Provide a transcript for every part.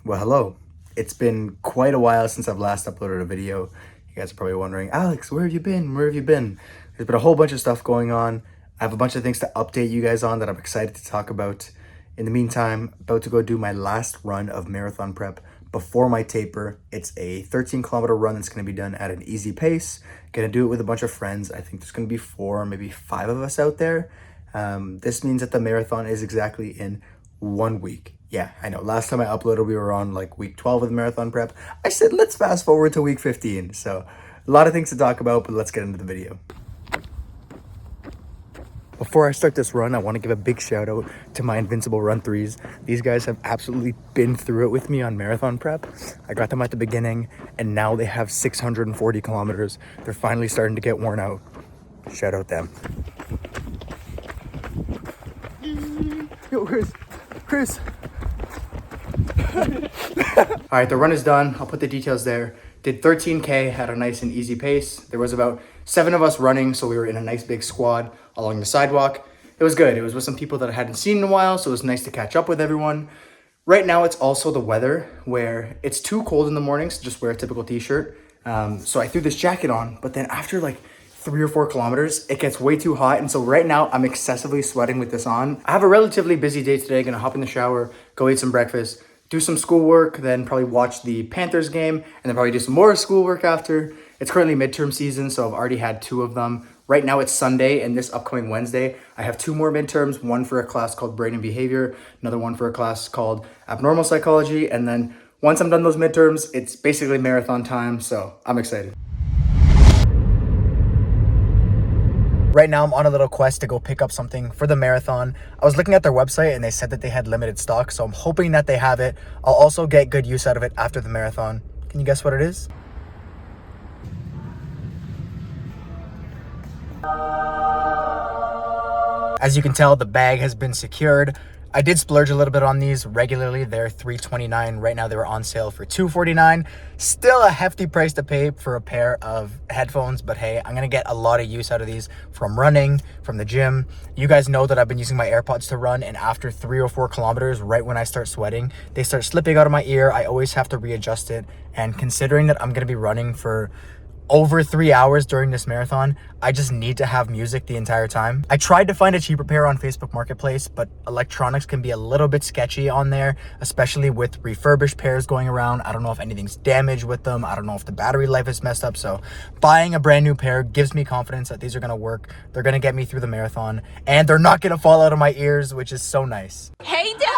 Well, hello. It's been quite a while since I've last uploaded a video. You guys are probably wondering, Alex, where have you been? Where have you been? There's been a whole bunch of stuff going on. I have a bunch of things to update you guys on that I'm excited to talk about. In the meantime, about to go do my last run of marathon prep before my taper. It's a 13-kilometer run that's going to be done at an easy pace. Going to do it with a bunch of friends. I think there's going to be 4, maybe 5 of us out there. This means that the marathon is exactly in 1 week. Yeah, I know. Last time I uploaded, we were on like week 12 of the marathon prep. I said, let's fast forward to week 15. So a lot of things to talk about, but let's get into the video. Before I start this run, I want to give a big shout out to my Invincible Run 3s. These guys have absolutely been through it with me on marathon prep. I got them at the beginning, and now they have 640 kilometers. They're finally starting to get worn out. Shout out them. Yo, Chris. All right, the run is done. I'll put the details there. Did 13K, had a nice and easy pace. There was about 7 of us running, so we were in a nice big squad along the sidewalk. It was good. It was with some people that I hadn't seen in a while, so it was nice to catch up with everyone. Right now, it's also the weather where it's too cold in the mornings to just wear a typical t-shirt. So I threw this jacket on, but then after like 3 or 4 kilometers, it gets way too hot. And so right now I'm excessively sweating with this on. I have a relatively busy day today. Gonna hop in the shower, go eat some breakfast, do some schoolwork, then probably watch the Panthers game, and then probably do some more schoolwork after. It's currently midterm season, so I've already had 2 of them. Right now it's Sunday, and this upcoming Wednesday, I have 2 more midterms, one for a class called Brain and Behavior, another one for a class called Abnormal Psychology, and then once I'm done those midterms, it's basically marathon time, so I'm excited. Right now, I'm on a little quest to go pick up something for the marathon. I was looking at their website and they said that they had limited stock, so I'm hoping that they have it. I'll also get good use out of it after the marathon. Can you guess what it is? As you can tell, the bag has been secured. I did splurge a little bit on these. Regularly, they're $3.29. Right now, they were on sale for $2.49. Still a hefty price to pay for a pair of headphones, but hey, I'm gonna get a lot of use out of these from running, from the gym. You guys know that I've been using my AirPods to run, and after 3 or 4 kilometers, right when I start sweating, they start slipping out of my ear. I always have to readjust it, and considering that I'm gonna be running for over 3 hours during this marathon, I just need to have music the entire time. I tried to find a cheaper pair on Facebook Marketplace, but electronics can be a little bit sketchy on there, especially with refurbished pairs going around. I don't know if anything's damaged with them. I don't know if the battery life is messed up. So buying a brand new pair gives me confidence that these are gonna work. They're gonna get me through the marathon, and they're not gonna fall out of my ears, which is so nice. Hey, Dad!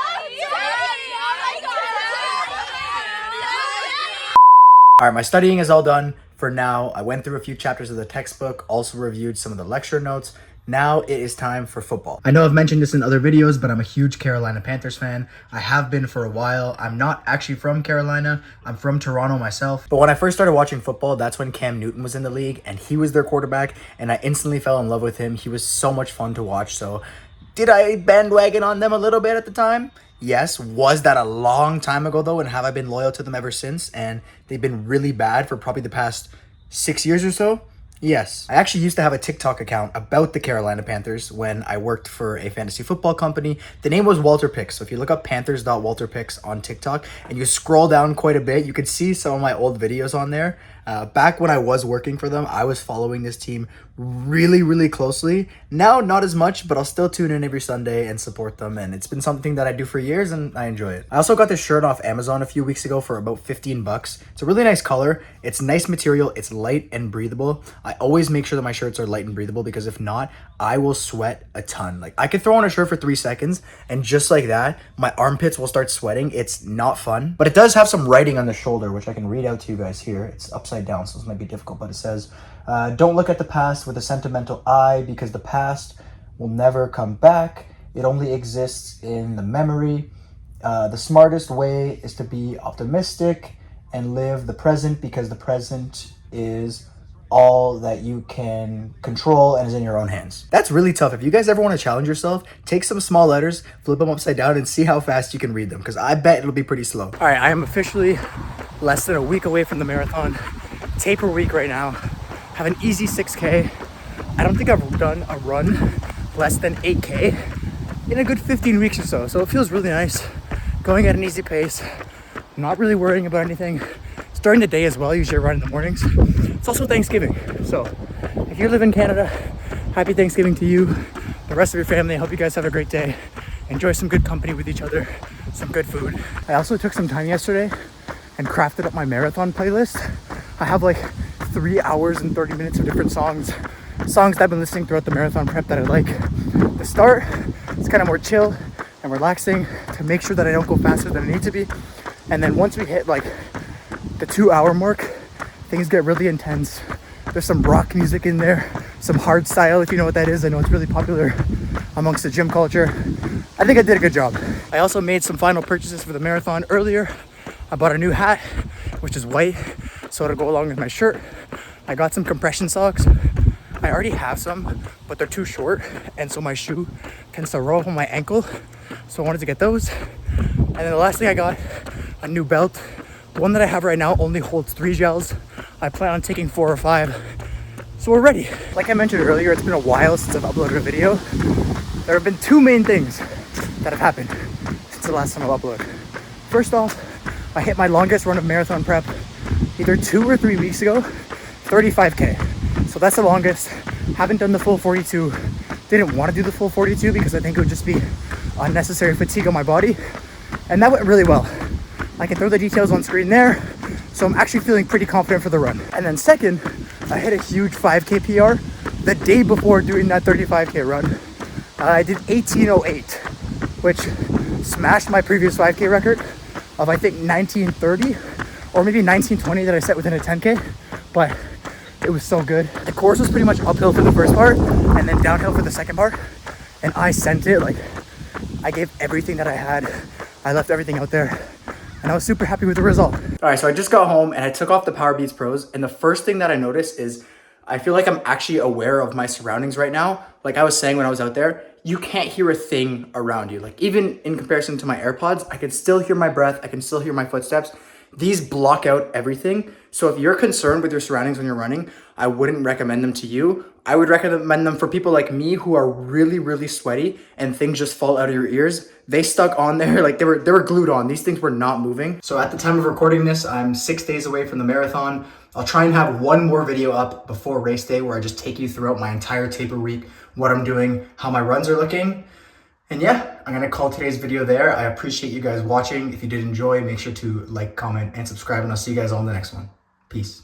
All right, my studying is all done. For now, I went through a few chapters of the textbook, also reviewed some of the lecture notes. Now it is time for football. I know I've mentioned this in other videos, but I'm a huge Carolina Panthers fan. I have been for a while. I'm not actually from Carolina. I'm from Toronto myself. But when I first started watching football, that's when Cam Newton was in the league and he was their quarterback, and I instantly fell in love with him. He was so much fun to watch. So did I bandwagon on them a little bit at the time? Yes. Was that a long time ago though? And have I been loyal to them ever since? And they've been really bad for probably the past 6 years or so? Yes. I actually used to have a TikTok account about the Carolina Panthers when I worked for a fantasy football company. The name was Walter Picks. So if you look up panthers.walterpicks on TikTok and you scroll down quite a bit, you could see some of my old videos on there. Back when I was working for them, I was following this team really closely. Now, not as much, but I'll still tune in every Sunday and support them. And it's been something that I do for years and I enjoy it. I also got this shirt off Amazon a few weeks ago for about 15 bucks. It's a really nice color. It's nice material. It's light and breathable. I always make sure that my shirts are light and breathable because if not, I will sweat a ton. Like I could throw on a shirt for 3 seconds and just like that, my armpits will start sweating. It's not fun, but it does have some writing on the shoulder, which I can read out to you guys here. It's upside down, so this might be difficult, but it says, don't look at the past with a sentimental eye because the past will never come back. It only exists in the memory. The smartest way is to be optimistic and live the present because the present is all that you can control and is in your own hands. That's really tough. If you guys ever want to challenge yourself, take some small letters, flip them upside down and see how fast you can read them because I bet it'll be pretty slow. All right, I am officially less than a week away from the marathon. Taper week right now. Have an easy 6K. I don't think I've done a run less than 8K in a good 15 weeks or so. So it feels really nice going at an easy pace, not really worrying about anything. Starting the day as well. Usually I run in the mornings. It's also Thanksgiving. So if you live in Canada, happy Thanksgiving to you, the rest of your family. I hope you guys have a great day. Enjoy some good company with each other, some good food. I also took some time yesterday and crafted up my marathon playlist. I have like 3 hours and 30 minutes of different songs that I've been listening throughout the marathon prep that I like. The start, it's kind of more chill and relaxing to make sure that I don't go faster than I need to be. And then once we hit like the 2 hour mark, things get really intense. There's some rock music in there, some hard style, if you know what that is. I know it's really popular amongst the gym culture. I think I did a good job. I also made some final purchases for the marathon earlier. I bought a new hat, which is white, so it'll go along with my shirt. I got some compression socks. I already have some, but they're too short, and so my shoe tends to roll up on my ankle, so I wanted to get those. And then the last thing I got, a new belt. The one that I have right now only holds 3 gels. I plan on taking 4 or 5, so we're ready. Like I mentioned earlier, it's been a while since I've uploaded a video. There have been 2 main things that have happened since the last time I've uploaded. First off, I hit my longest run of marathon prep either 2 or 3 weeks ago, 35K. So that's the longest. Haven't done the full 42. Didn't want to do the full 42 because I think it would just be unnecessary fatigue on my body. And that went really well. I can throw the details on screen there. So I'm actually feeling pretty confident for the run. And then second, I hit a huge 5K PR the day before doing that 35K run. I did 18:08, which smashed my previous 5K record of I think 19:30 or maybe 19:20 that I set within a 10K. But it was so good. The course was pretty much uphill for the first part and then downhill for the second part. And I sent it, like I gave everything that I had. I left everything out there and I was super happy with the result. All right, so I just got home and I took off the Powerbeats Pros, and the first thing that I noticed is I feel like I'm actually aware of my surroundings right now. Like I was saying when I was out there, you can't hear a thing around you. Like even in comparison to my AirPods, I can still hear my breath. I can still hear my footsteps. These block out everything. So if you're concerned with your surroundings when you're running, I wouldn't recommend them to you. I would recommend them for people like me who are really, really sweaty and things just fall out of your ears. They stuck on there, like they were glued on. These things were not moving. So at the time of recording this, I'm 6 days away from the marathon. I'll try and have one more video up before race day where I just take you throughout my entire taper week, what I'm doing, how my runs are looking. And yeah, I'm gonna call today's video there. I appreciate you guys watching. If you did enjoy, make sure to like, comment, and subscribe, and I'll see you guys all in the next one. Peace.